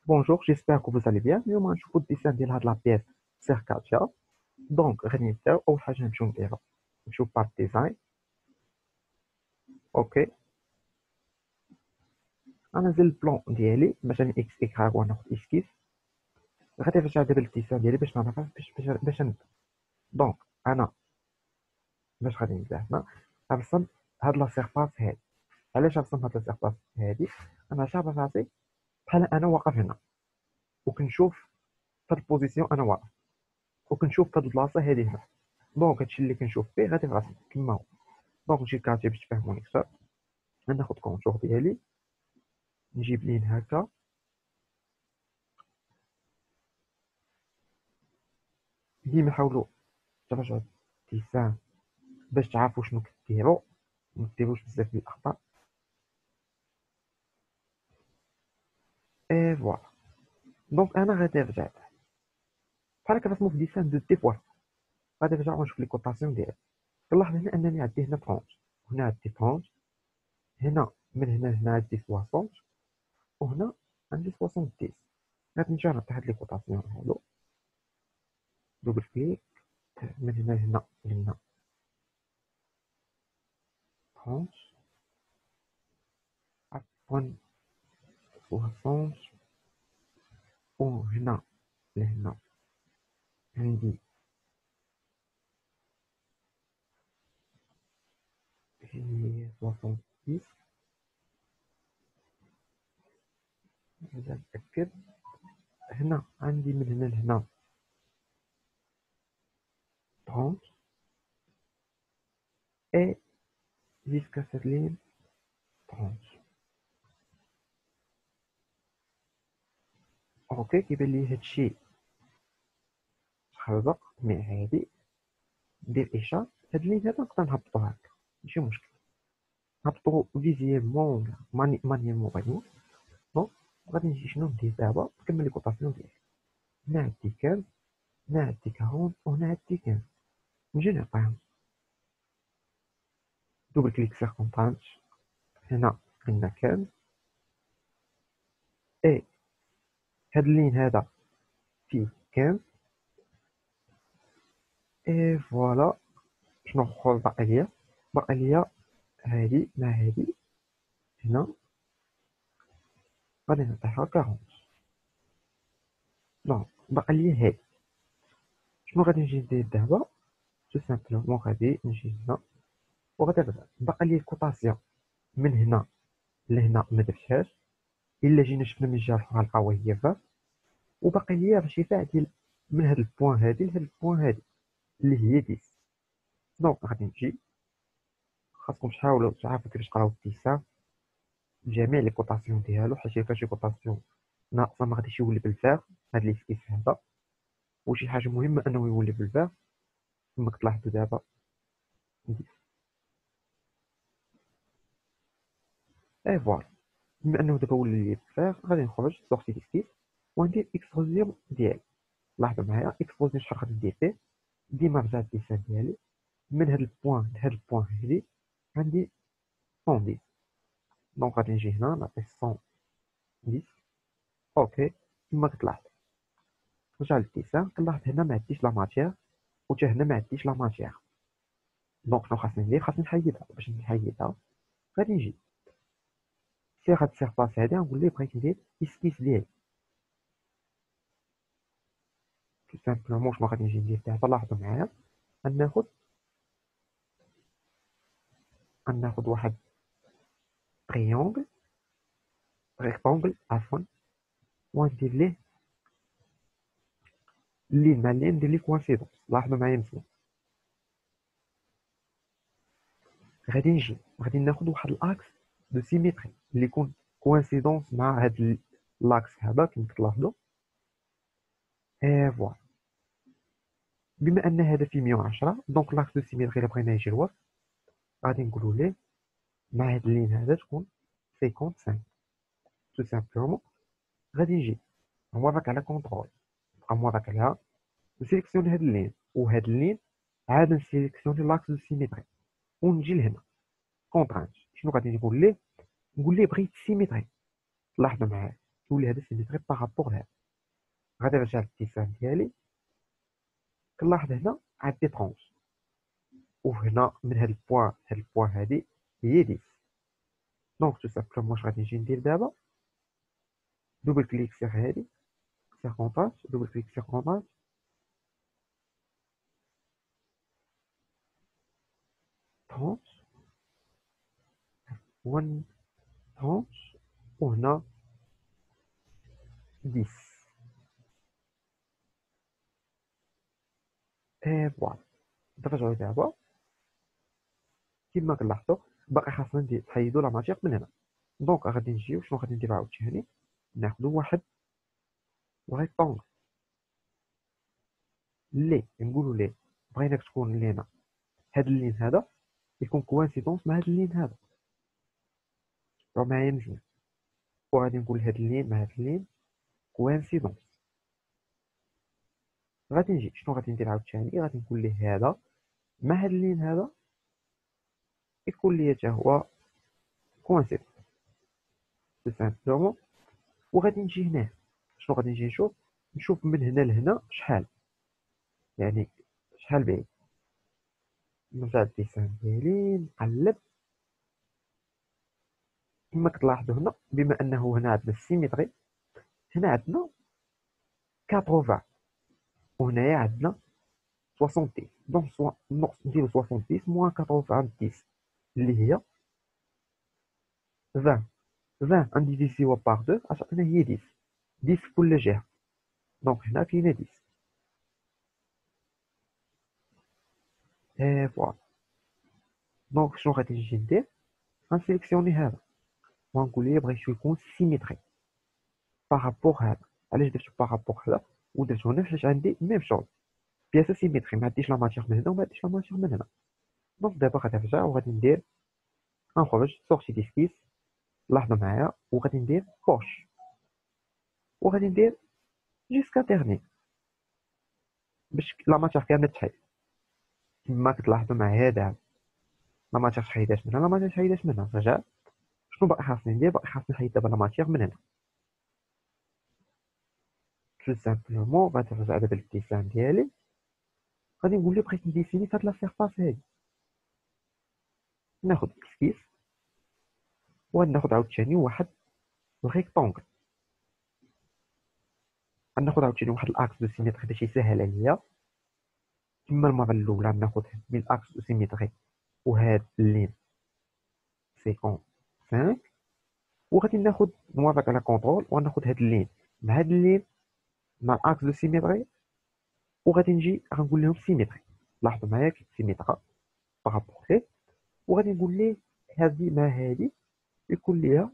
Bonjour, j'espère que vous allez bien. اليوم غنشوفوا الديسان ديال هاد لا بيس سيركاتيا. دونك غادي نبداو. اول حاجه نمشيو نديرو نشوف بارت ديزاين. اوكي، غنزل البلون ديالي مثلا اكس اكراك وناخد اسكيس. غادي نرجع دابا للديسان ديالي باش نعرف باش نبدا. دونك انا باش غادي نبدا هنا غنرسم هاد لا سيرفاس هادي. علاش غنرسم هاد لا سيرفاس هادي؟ انا شايف راسي بحال انا واقف هنا وكنشوف فهاد البوزيسيون انا واقف وكنشوف فهاد البلاصه هادي هنا. دونك هادشي اللي كنشوف فيه غادي نرسم كما هو. دونك نجي كاتب باش تفهموني اكثر. غناخد كونتور ديالي، نجيب لين هكا، ديما حاولوا تراجعوا الديسان باش تعرفوا شنو كديروا، ما ديروش بزاف ديال الاخطاء. اي فوالا. دونك انا غادي نرجع بحال هكا رسمو في ديسان دو دي فوا. غادي نرجع ونشوف لي كوطاسيون ديالي. كنلاحظ هنا انني عندي هنا 30، هنا عندي 30، هنا من هنا لهنا عندي 60، وهنا عندي 70. غادي نمشي نعطي هاد لي كوطاسيون هادو دوبل كليك من هنا لهنا لهنا 30، عفوا 60، وهنا لهنا عندي 60. نرجع نتأكد. هنا عندي من هنا لهنا 30 et jusqu'à cette ligne 30. اوكي، كيبان لي هادشي تخربق مي عادي. ندير اشارة هاد اللين هذا نقدر نهبطو هكا، ماشي مشكل. نهبطو فيزيالمون ولا مانييرمون بغيتو. دونك غادي نجي شنو ندير دابا؟ نكمل لي كوطاسيون ديالي. هنا عندي 15، هنا عندي 40، وهنا عندي 15. نجي نعطيهم دوبل كليك سيركونطانج. هنا عندنا 15 اي هاد اللين هذا فيه 15 اي فوالا. شنو اخر باقي ليا؟ باقي ليا هادي مع هادي. هنا غادي نعطيها 40. دونك باقي ليا هادي. شنو غادي نجي ندير دابا؟ تو سامبلومون غادي نجي هنا وغادي نبدا. باقي ليا الكوطاسيون من هنا لهنا ما درتهاش. الا جينا شفنا من الجهه الاخرى نلقاوها هي فاس. وباقي ليا ارتفاع ديال من هاد البوان هادي لهاد البوان هادي اللي هي 10. دونك غادي نجي، خاصكم تحاولوا تعرفوا كيفاش تقراو الديسان جميع لي كوطاسيون ديالو، حيت الا كان شي كوطاسيون ناقصه ما غاديش يولي بالفعل هاد لي سكيس هذا. وشي حاجه مهمه انه يولي بالفعل كما كتلاحظوا دابا. اي فوالا. بما انه دابا ولى لي بالفعل غادي نخرج سورتي دي سكيس وندير اكستروزيون ديالي. لاحظوا معايا اكستروزيون شحال غادي ندير فيه؟ ديما رجع الديسان ديالي من هاد البوان لهاد البوان هادي عندي 110. دونك غادي نجي هنا نعطي 110. اوكي، كما كتلاحظ نرجع للديسان. كنلاحظ هنا ما عنديش لا ماتيير وتا هنا ما عنديش لا ماتيير. دونك شنو خاصني ندير؟ خاصني نحيدها. باش نحيدها غادي نجي سير هاد السيرفاس هادي نقول ليه بغيت ندير اسكيس ديالي. تو سامبلومون شنو غادي نجي ندير دابا؟ لاحظوا معايا غناخد واحد تريونغل ريكتونغل عفوا، وندير ليه اللين مع اللين ندير ليه كوانسيدونس. لاحظوا معايا مزيان. غادي نجي غادي ناخد واحد الاكس دو سيميتري اللي يكون كوانسيدونس مع هاد لاكس هذا كما كتلاحظوا. اي فوالا. بما ان هذا في 110 دونك لاكس دو سيميتري الا بغينا يجي الوسط غادي نقولوا ليه مع هاد اللين هذا تكون 55. تو سامبلومون غادي نجي نورك على كونترول، نبقى مورك عليها، نسيليكسيوني هاد اللين وهاد اللين، عاد نسيليكسيوني لاكس دو سيميتري ونجي لهنا كونترانت. شنو غادي نقول ليه؟ نقول ليه بغيت سيميتري. لاحظوا معايا تولي هذا سيميتري بارابور لهذا. غادي نرجع للديسان ديالي، كنلاحظ هنا عندي طرونش، وهنا من هاد البوان هادي هي 10. دونك تو سامبلومون واش غادي نجي ندير دابا؟ دوبل كليك سير هادي، سير كونتراست، دوبل كليك سير كونتراست، طرونش 1 طرونش، وهنا 10. اي فوالا. نرجعو دابا كيما كنلاحظوا باقي خاصنا نحيدو لا ماتيغ من هنا. دونك غادي نجيو شنو غادي ندير عاوتاني، ناخدو واحد ريكتونغل لي نقولوا ليه بغيناك تكون لينا هاد اللين هذا يكون كوانسيدونس مع هاد اللين هذا، راه معايا مزيان. وغادي نقول هاد اللين مع هاد اللين كوانسيدونس. غادي نجي شنو غادي ندير عاوتاني، غادي نقول ليه هذا مع هاد اللين هذا يكون ليا حتى هو كوانسيدونس سامبلومون. وغادي نجي هنا شنو غادي نجي نشوف من هنا لهنا شحال، يعني شحال بعيد. نرجع للديسان ديالي نقلب كما كتلاحظوا هنا، بما انه هنا عندنا السيميتري، هنا عندنا 80 وهنايا عندنا 70. دونك نقص نديرو 70 موان 80 اللي هي 20. 20 انديفيزيو بار 2 عطاتنا هي 10. 10 في كل جهة، دونك هنا كاينة 10. اي فوالا. دونك شنو غادي نجي ندير، غنسيليكسيوني هذا وغنقول ليه بغيتو يكون سيميتري بارابور هذا. علاش درتو بارابور هذا ودرتو هنا؟ حيت عندي ميم شوز بياسه سيميتري، ما عنديش لا ماتيغ من هنا وما عنديش لا ماتيغ من هنا. دونك دابا غادي نرجع وغادي ندير غنخرج سورتي ديسكيس، لاحظوا معايا، وغادي ندير بوش وغادي ندير جيسكا تيرني باش لا ماتيغ كامله تحيد. كما كتلاحظوا معايا دابا لا ماتيغ تحيدات من هنا، لا ماتيغ تحيدات من هنا. رجع شنو باقي خاصني ندير؟ باقي خاصني نحيد دابا لا ماتيغ من هنا. تو سامبلومون غادي نرجع دابا للديسان ديالي، غادي نقول ليه بغيت نديسيني فهاد لا سيرفاس هادي. ناخد اسكيس وغادي ناخد عاوتاني واحد الريكتونغل، غناخد عاوتاني واحد الاكس دو سيميتري باش يسهل عليا. كما المره الاولى ناخد من الاكس دو سيميتري وهاد اللين 55، وغادي ناخد نوافق على كونترول وغناخد هاد اللين مع هاد اللين مع الاكس دو سيميتري، وغادي نجي غنقول لهم سيميتري. لاحظوا معايا كيف سيميترا بارابور ليه، وغادي نقول ليه هادي مع هادي يكون ليها،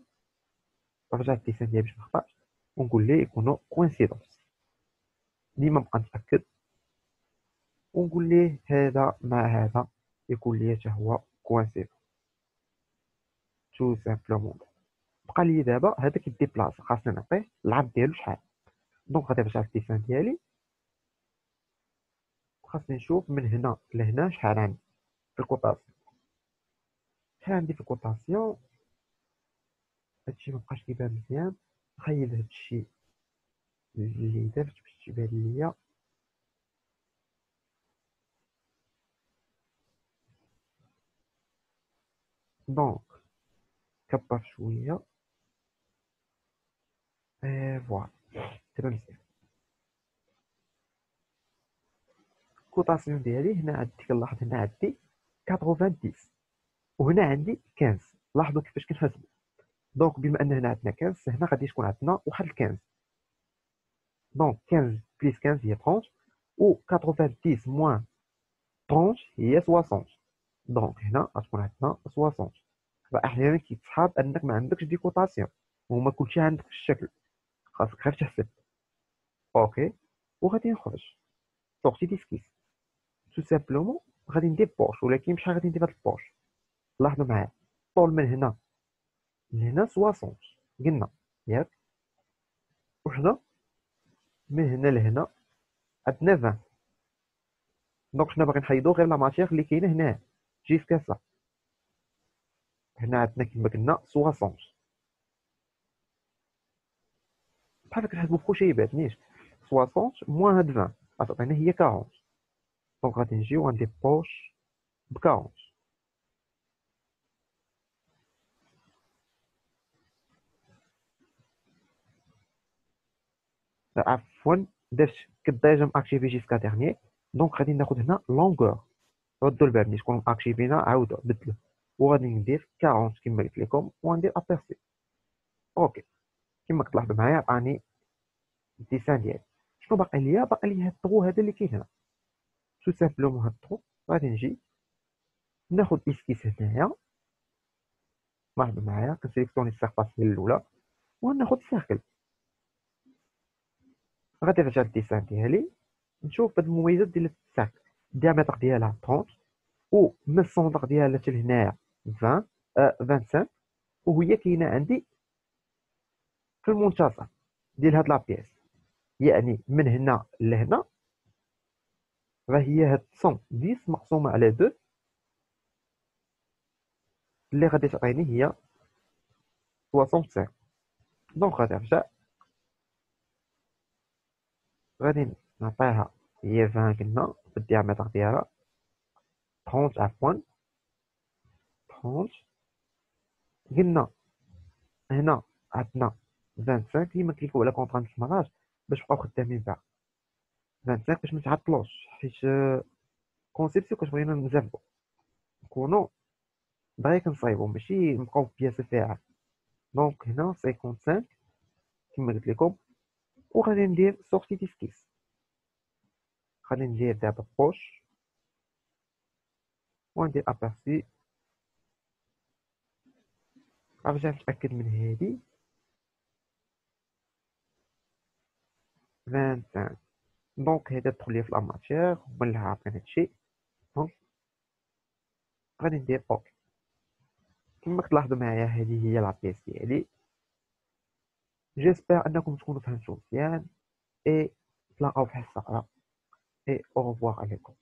رجعت الديسان ديالي باش منخطاش، ونقول ليه يكونوا كوانسيدونس. ديما نبقى نتاكد ونقول ليه هذا مع هذا يكون ليا حتى هو كوانسيدونس. تو سامبلومون بقى لي دابا هذا كيديبلاصا، خاصني نعطيه العرض ديالو شحال. دونك غادي نرجع للديسان ديالي، خاصني نشوف من هنا لهنا شحال عندي في الكوطاسيون. شحال عندي في الكوطاسيون؟ هادشي مبقاش كيبان مزيان، نخيل هادشي اللي درت باش تبان ليا. دونك كبر شويه، فوالا دابا مزيان. الكوطاسيون ديالي هنا عندي، كنلاحظ هنا عندي 90 وهنا عندي 15. لاحظوا كيفاش كنحسبوا. دونك بما ان هنا عندنا 15، هنا غادي تكون عندنا واحد 15. دونك 15 بليس 15 هي 30، و 90 موان 30 هي 60. دونك هنا غتكون عندنا 60. فاحيانا كيتصحاب انك ما عندكش ديكوطاسيون وما كلشي عندك في الشكل، خاصك غير تحسب. اوكي، وغادي نخرج سورتي ديسكيس. تو سامبلومون غادي ندير بوش، ولكن بشحال غادي ندير هاد البوش؟ لاحظوا معايا الطول من هنا لهنا 60 قلنا ياك، وحنا من هنا لهنا عندنا 20. دونك حنا باغي نحيدو غير لا ماتيغ اللي كاينه هنا جيسكا سا. هنا عندنا كما قلنا 60. بحال كنحسبو بكلشي يبعدنيش. 60 موان هاد 20 غتعطينا هي 40. دونك غادي نجي وغندير بوش ب 40. عفوا درت كنت ديجا ماكتيفي جيسكا ديرنيي. دونك غادي ناخد هنا لونغور. ردوا البال ملي تكونوا ماكتيفينا عاودوا بدلو. وغادي ندير 40 كما قلت لكم وغندير ابيرسي. اوكي كما كتلاحظوا معايا عطاني الديسان ديالي. شنو باقي ليا؟ باقي ليا هاد الطرو هذا اللي كاين هنا. تو سامبلومون هاد الطرو غادي نجي ناخد اسكيس هنايا. لاحظوا معايا كنسيليكسيوني السيرفاس ديال الاولى وناخد سيركل. غادي نرجع للديسان ديالي نشوف هاد المميزات ديال السيركل. الديامتر ديالها 30 و من السونتر ديالها حتى لهنايا 20 25. وهي كاينه عندي في المنتصف ديال هاد لابيس، يعني من هنا لهنا راه هي هاد 110 مقسومه على 2 اللي غادي تعطيني هي 65. دونك غادي نرجع غادي نعطيها هي 20 قلنا في الديامتر ديالها 30 عفوا 30. قلنا هنا عندنا 25 كيما كنكتبوا على كونطرانت المراج باش نبقاو خدامين بها 25 باش ما نتعطلوش، حيت كونسيبسيون كتبغينا نزربو نكونو دغيا كنصايبو ماشي نبقاو بياسه فيها. دونك هنا 55 كما قلت لكم. وغادي ندير سورتي ديسكيس. غادي ندير دابا بوش وندير ابارتي. غنرجع نتاكد من هادي 25. دونك هذا دخل لي في لاماتيغ هما اللي عارفين هادشي. دونك غادي ندير اوكي. كما كتلاحظوا معايا هذه هي لابيس ديالي. جيسبر انكم تكونوا فهمتوا مزيان. اي تلاقاو في حصه اخرى. اي او ريفوار عليكم.